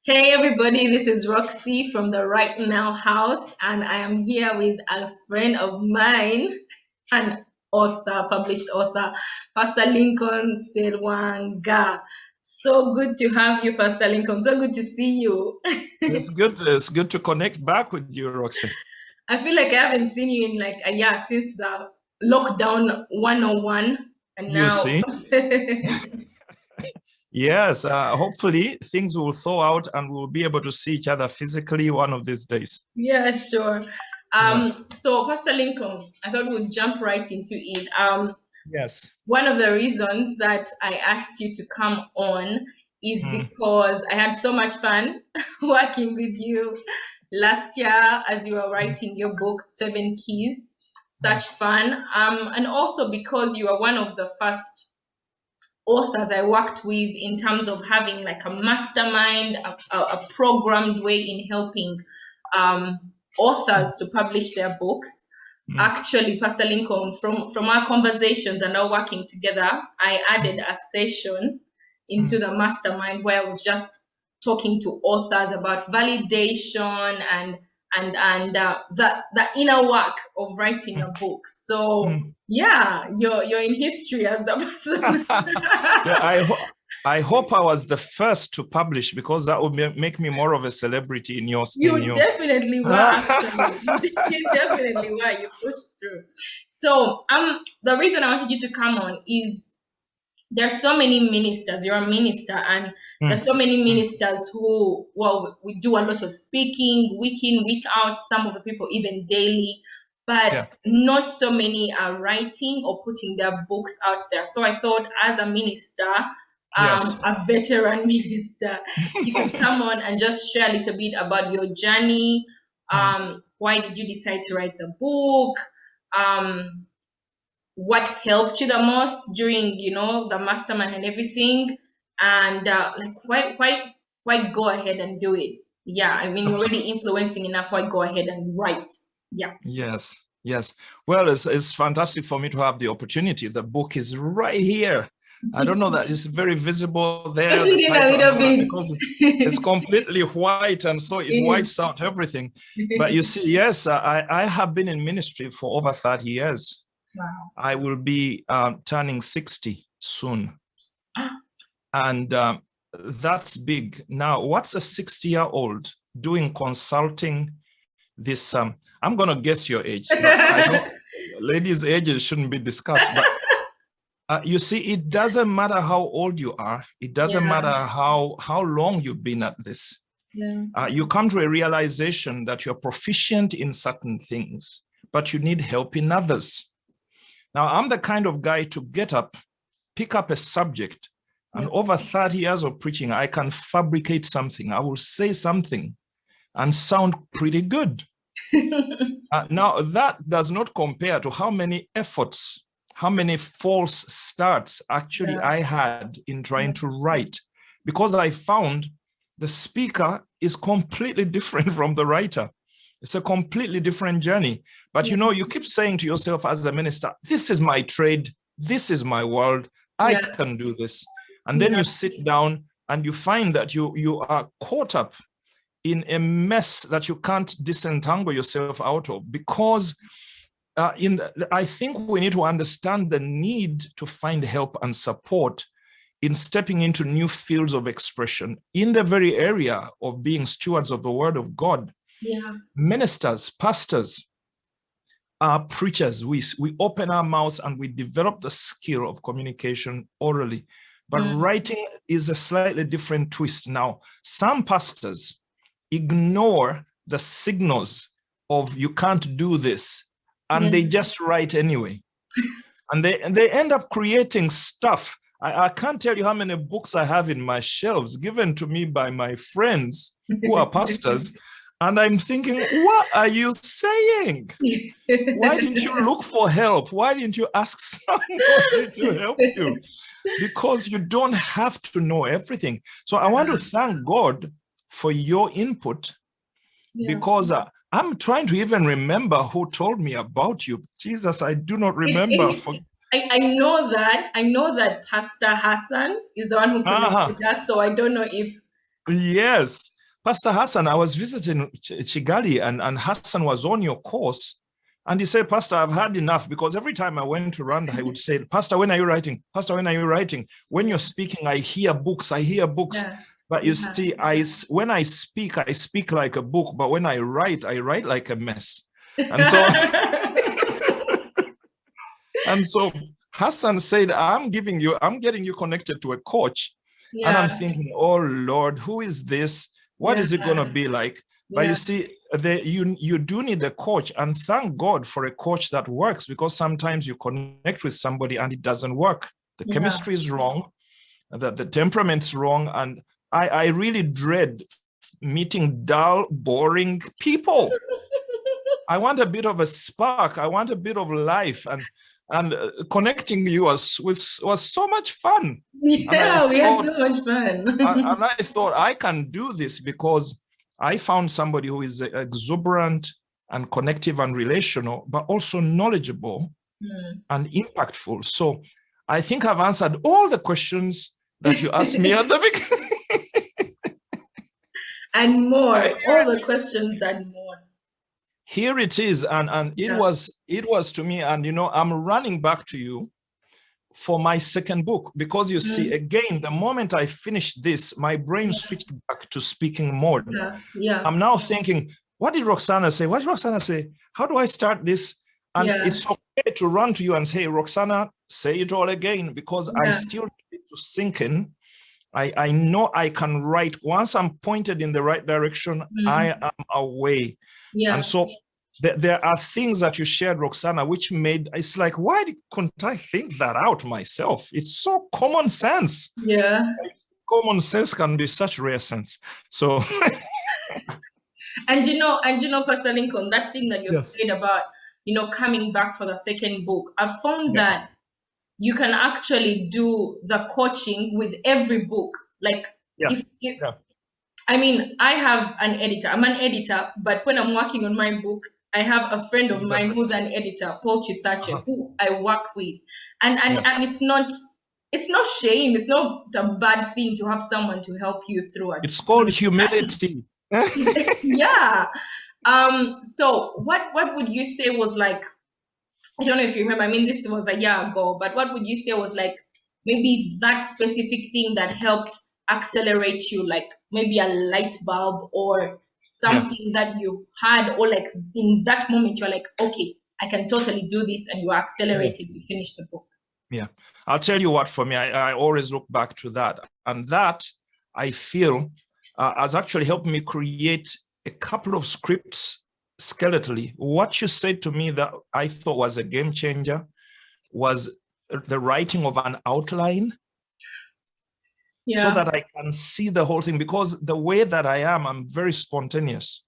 Hey everybody, this is Roxie from the WriteNow House, and I am here with a friend of mine, an author, published author, Pastor Lincoln Serwanga. So good to have you, Pastor Lincoln. So good to see you. It's good. It's good to connect back with you, Roxy. I feel like I haven't seen you in like a year since the lockdown 101, and You now. see? Yes. Hopefully things will thaw out and we'll be able to see each other physically one of these days. Yeah, sure. Yeah. So Pastor Lincoln, I thought we'd jump right into it. Yes. One of the reasons that I asked you to come on is Mm. because I had so much fun working with you last year as you were writing your book, Seven Keys. Such fun. And also because you are one of the first authors I worked with in terms of having like a mastermind, a programmed way in helping um, authors to publish their books. Mm. Actually, Pastor Lincoln, from our conversations and our working together, I added a session into the mastermind where I was just talking to authors about validation and the inner work of writing a book. So yeah, you're in history as the person. Yeah, I hope I was the first to publish because that would make me more of a celebrity in your. You definitely were, actually. You definitely were. You pushed through. So, the reason I wanted you to come on is there's so many ministers. You're a minister, and there's so many ministers who, well, we do a lot of speaking, week in, week out. Some of the people even daily, but Yeah. not so many are writing or putting their books out there. So I thought, as a minister, Yes. a veteran minister, you could come on and just share a little bit about your journey. Why did you decide to write the book? What helped you the most during, the mastermind and everything? And like, why go ahead and do it? Yeah, I mean, you're already influencing enough. Why go ahead and write? Yeah. Yes. Yes. Well, it's fantastic for me to have the opportunity. The book is right here. I don't know that it's very visible there, the In a title, little bit. because it's completely white, and so it whites out everything. But you see, yes, I have been in ministry for over 30 years. Wow. I will be turning 60 soon. And that's big. Now, what's a 60-year-old doing consulting this? I'm going to guess your age, but I don't, ladies' ages shouldn't be discussed. But you see, it doesn't matter how old you are. It doesn't matter how long you've been at this. You come to a realization that you're proficient in certain things, but you need help in others. Now, I'm the kind of guy to get up, pick up a subject, and over 30 years of preaching, I can fabricate something. I will say something and sound pretty good. Now, that does not compare to how many efforts, how many false starts actually I had in trying to write, because I found the speaker is completely different from the writer. It's a completely different journey. But you keep saying to yourself as a minister, this is my trade, this is my world, I can do this. And then you sit down and you find that you are caught up in a mess that you can't disentangle yourself out of, because I think we need to understand the need to find help and support in stepping into new fields of expression in the very area of being stewards of the word of God. Ministers, pastors, preachers, we open our mouths and we develop the skill of communication orally. But writing is a slightly different twist. Now, some pastors ignore the signals of you can't do this, and they just write anyway. And they end up creating stuff. I can't tell you how many books I have in my shelves given to me by my friends who are pastors. And I'm thinking, what are you saying? Why didn't you look for help? Why didn't you ask somebody to help you? Because you don't have to know everything. So I want to thank God for your input, because I'm trying to even remember who told me about you. Jesus, I do not remember. I know that Pastor Hassan is the one who connected us, so I don't know if Yes. Pastor Hassan, I was visiting Chigali and Hassan was on your course. And he said, Pastor, I've had enough, because every time I went to Rwanda, I would say, Pastor, when are you writing? Pastor, when are you writing? When you're speaking, I hear books. Yeah. But you see, when I speak like a book, but when I write like a mess. And so, and so Hassan said, I'm getting you connected to a coach. Yeah. And I'm thinking, oh Lord, who is this? What is it going to be like? But you see, you do need a coach, and thank God for a coach that works, because sometimes you connect with somebody and it doesn't work. The chemistry is wrong, the temperament's wrong, and I really dread meeting dull, boring people. I want a bit of a spark. I want a bit of life, and connecting you was so much fun. Yeah, we had so much fun. And I thought, I can do this because I found somebody who is exuberant and connective and relational, but also knowledgeable and impactful. So I think I've answered all the questions that you asked me at the beginning. And more, all the questions and more. Here it is. And it was to me, and I'm running back to you for my second book, because you see, again, the moment I finished this, my brain switched back to speaking mode. I'm now thinking, what did Roxana say? What did Roxana say? How do I start this? And it's okay to run to you and say, Roxana, say it all again, because I still need to sink in. I know I can write. Once I'm pointed in the right direction, I am away. And so there are things that you shared, Roxana, which it's like, why couldn't I think that out myself? It's so common sense. Yeah. Common sense can be such rare sense. So. and you know, Pastor Lincoln, that thing that you said about, coming back for the second book, I've found that you can actually do the coaching with every book. Like, I mean, I have an editor. I'm an editor, but when I'm working on my book, I have a friend of mine who's an editor, Paul Chisache, who I work with. And it's not shame. It's not a bad thing to have someone to help you through it. It's called humility. Yeah. So what would you say was like, I don't know if you remember, I mean, this was a year ago, but what would you say was like maybe that specific thing that helped accelerate you, like maybe a light bulb or something that you had, or like in that moment you're like, okay, I can totally do this, and you accelerated to finish the book? Yeah, I'll tell you what, for me, I always look back to that, and that I feel has actually helped me create a couple of scripts skeletally. What you said to me that I thought was a game changer was the writing of an outline. So that I can see the whole thing, because the way that I am, I'm very spontaneous.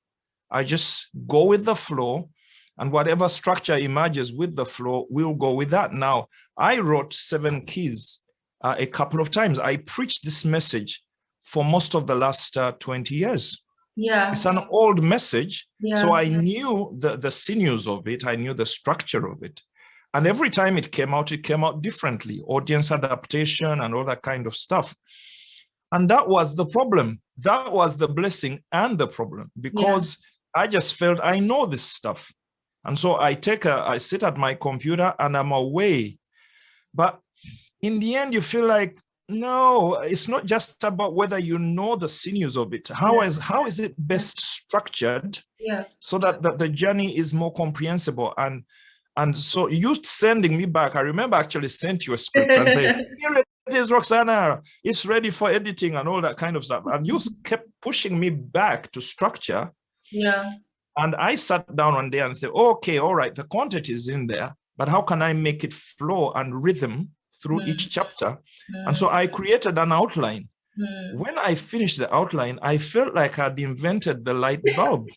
I just go with the flow, and whatever structure emerges with the flow, we'll go with that. Now, I wrote 7 Keys a couple of times. I preached this message for most of the last 20 years. Yeah. It's an old message. Yeah. So I knew the sinews of it. I knew the structure of it. And every time it came out differently, audience adaptation and all that kind of stuff. And that was the problem. That was the blessing and the problem, because I just felt I know this stuff. And so I sit at my computer and I'm away. But in the end, you feel like, no, it's not just about whether you know the sinews of it. How is it best structured so that the journey is more comprehensible? And so you sending me back, I remember I actually sent you a script and said, here it is, Roxana, it's ready for editing and all that kind of stuff. And you kept pushing me back to structure. Yeah. And I sat down one day and said, okay, all right, the content is in there, but how can I make it flow and rhythm through each chapter? And so I created an outline. When I finished the outline, I felt like I'd invented the light bulb.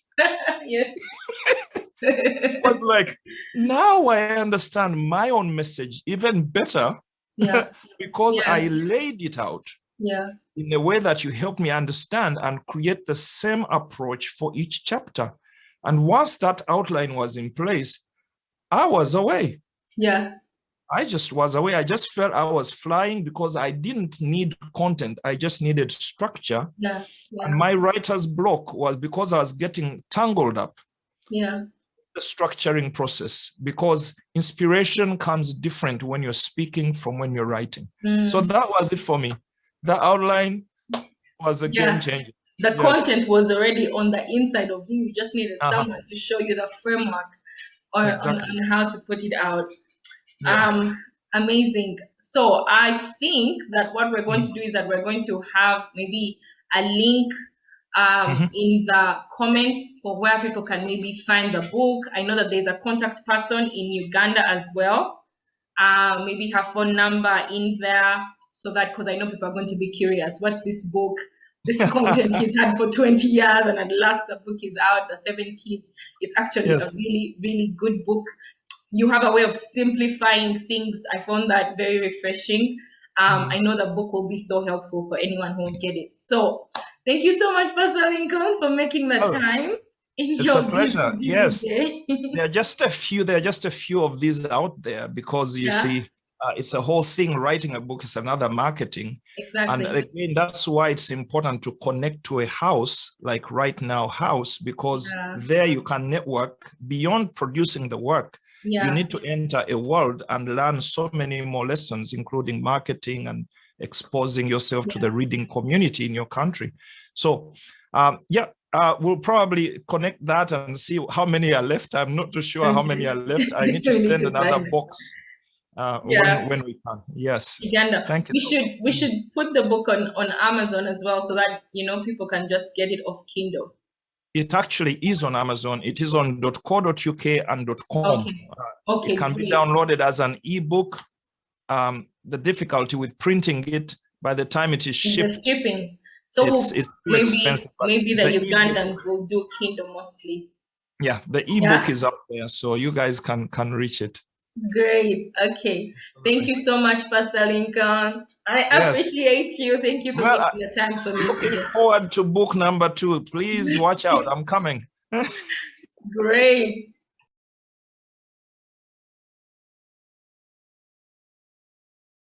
It was like, now I understand my own message even better because I laid it out in a way that you helped me understand and create the same approach for each chapter. And once that outline was in place, I was away. Yeah. I just was away. I just felt I was flying because I didn't need content. I just needed structure. Yeah. And my writer's block was because I was getting tangled up. Yeah. The structuring process, because inspiration comes different when you're speaking from when you're writing. So that was it for me. The outline was a game changer. The content was already on the inside of you. You just needed someone to show you the framework on how to put it out. Yeah. Amazing. So I think that what we're going to do is that we're going to have maybe a link in the comments for where people can maybe find the book. I know that there's a contact person in Uganda as well. Maybe her phone number in there, so that, because I know people are going to be curious, what's this book? This content he's had for 20 years, and at last the book is out, The 7 Keys. It's actually a really, really good book. You have a way of simplifying things. I found that very refreshing. I know the book will be so helpful for anyone who won't get it. So thank you so much, Pastor Lincoln, for making the time. It's a pleasure. Yes, there are just a few of these out there, because you see, it's a whole thing. Writing a book is another marketing. Exactly. And again, that's why it's important to connect to a house like WriteNow House, because there you can network beyond producing the work. You need to enter a world and learn so many more lessons, including marketing and exposing yourself to the reading community in your country. So, we'll probably connect that and see how many are left. I'm not too sure how many are left. I need to send another box when we can. Yes. Uganda. Thank you. We should put the book on Amazon as well, so that people can just get it off Kindle. It actually is on Amazon. It is on .co.uk and .com. Okay. It can be downloaded as an ebook. The difficulty with printing it, by the time it is shipped, the shipping. So it's maybe the Ugandans will do Kindle mostly. Yeah, the ebook is up there, so you guys can reach it. Great. Okay. Thank you so much, Pastor Lincoln. I appreciate you. Thank you for making the time for me. Looking forward to book number 2. Please watch out. I'm coming. Great.